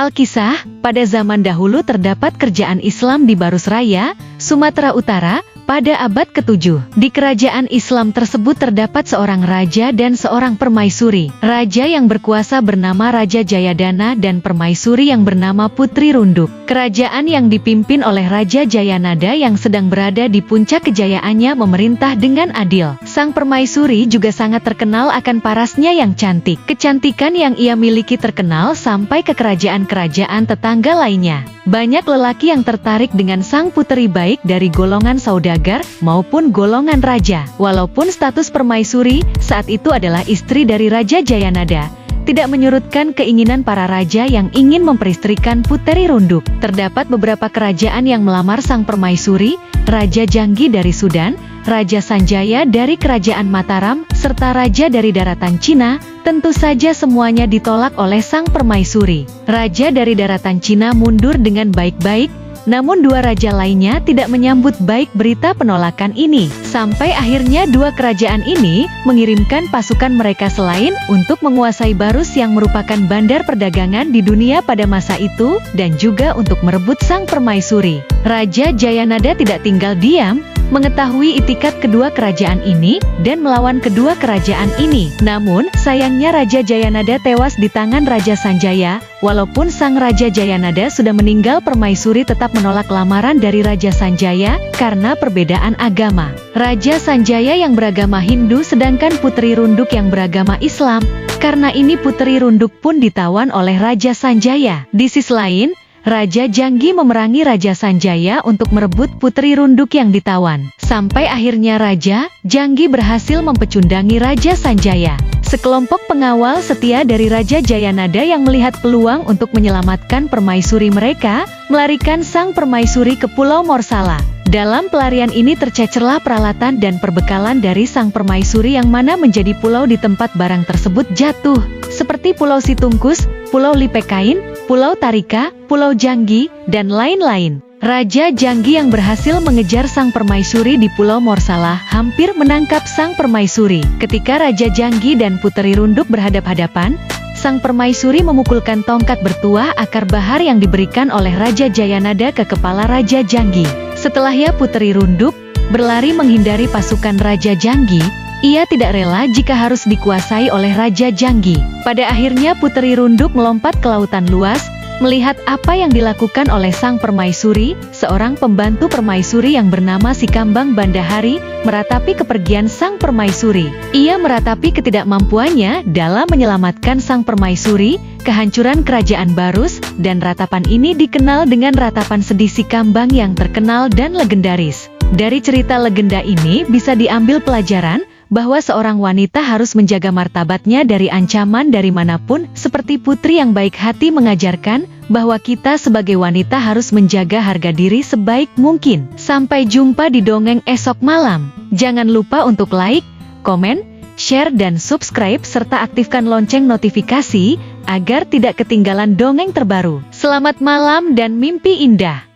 Alkisah, pada zaman dahulu terdapat kerajaan Islam di Barus Raya, Sumatera Utara, pada abad ke-7. Di kerajaan Islam tersebut terdapat seorang raja dan seorang permaisuri. Raja yang berkuasa bernama Raja Jayadana dan permaisuri yang bernama Putri Runduk. Kerajaan yang dipimpin oleh Raja Jayanada yang sedang berada di puncak kejayaannya memerintah dengan adil. Sang permaisuri juga sangat terkenal akan parasnya yang cantik. Kecantikan yang ia miliki terkenal sampai ke kerajaan-kerajaan tetangga lainnya. Banyak lelaki yang tertarik dengan sang puteri baik dari golongan saudagar maupun golongan raja. Walaupun status permaisuri saat itu adalah istri dari Raja Jayanada, tidak menyurutkan keinginan para raja yang ingin memperistrikan Puteri Runduk. Terdapat beberapa kerajaan yang melamar sang permaisuri, Raja Janggi dari Sudan, Raja Sanjaya dari Kerajaan Mataram, serta Raja dari daratan Cina. Tentu saja semuanya ditolak oleh sang permaisuri. Raja dari daratan Cina mundur dengan baik-baik, namun dua raja lainnya tidak menyambut baik berita penolakan ini. Sampai akhirnya dua kerajaan ini mengirimkan pasukan mereka selain untuk menguasai Barus yang merupakan bandar perdagangan di dunia pada masa itu, dan juga untuk merebut sang permaisuri. Raja Jayanada tidak tinggal diam, mengetahui itikat kedua kerajaan ini, dan melawan kedua kerajaan ini. Namun, sayangnya Raja Jayanada tewas di tangan Raja Sanjaya. Walaupun sang Raja Jayanada sudah meninggal, permaisuri tetap menolak lamaran dari Raja Sanjaya, karena perbedaan agama. Raja Sanjaya yang beragama Hindu sedangkan Putri Runduk yang beragama Islam. Karena ini Putri Runduk pun ditawan oleh Raja Sanjaya. Di sisi lain, Raja Janggi memerangi Raja Sanjaya untuk merebut Putri Runduk yang ditawan. Sampai akhirnya Raja Janggi berhasil mempecundangi Raja Sanjaya. Sekelompok pengawal setia dari Raja Jayanada yang melihat peluang untuk menyelamatkan permaisuri mereka, melarikan sang permaisuri ke Pulau Morsala. Dalam pelarian ini tercecerlah peralatan dan perbekalan dari sang permaisuri yang mana menjadi pulau di tempat barang tersebut jatuh, seperti Pulau Situngkus, Pulau Lipekain, Pulau Tarika, Pulau Janggi, dan lain-lain. Raja Janggi yang berhasil mengejar sang permaisuri di Pulau Morsala hampir menangkap sang permaisuri. Ketika Raja Janggi dan Puteri Runduk berhadap-hadapan, sang permaisuri memukulkan tongkat bertuah akar bahar yang diberikan oleh Raja Jayanada ke kepala Raja Janggi. Setelahnya Puteri Runduk berlari menghindari pasukan Raja Janggi. Ia tidak rela jika harus dikuasai oleh Raja Janggi. Pada akhirnya Puteri Runduk melompat ke lautan luas, melihat apa yang dilakukan oleh sang permaisuri. Seorang pembantu permaisuri yang bernama Sikambang Bandahari meratapi kepergian sang permaisuri. Ia meratapi ketidakmampuannya dalam menyelamatkan sang permaisuri, kehancuran kerajaan Barus, dan ratapan ini dikenal dengan ratapan sedih Sikambang yang terkenal dan legendaris. Dari cerita legenda ini bisa diambil pelajaran bahwa seorang wanita harus menjaga martabatnya dari ancaman dari manapun, seperti Putri yang baik hati mengajarkan bahwa kita sebagai wanita harus menjaga harga diri sebaik mungkin. Sampai jumpa di dongeng esok malam. Jangan lupa untuk like, komen, share dan subscribe serta aktifkan lonceng notifikasi agar tidak ketinggalan dongeng terbaru. Selamat malam dan mimpi indah.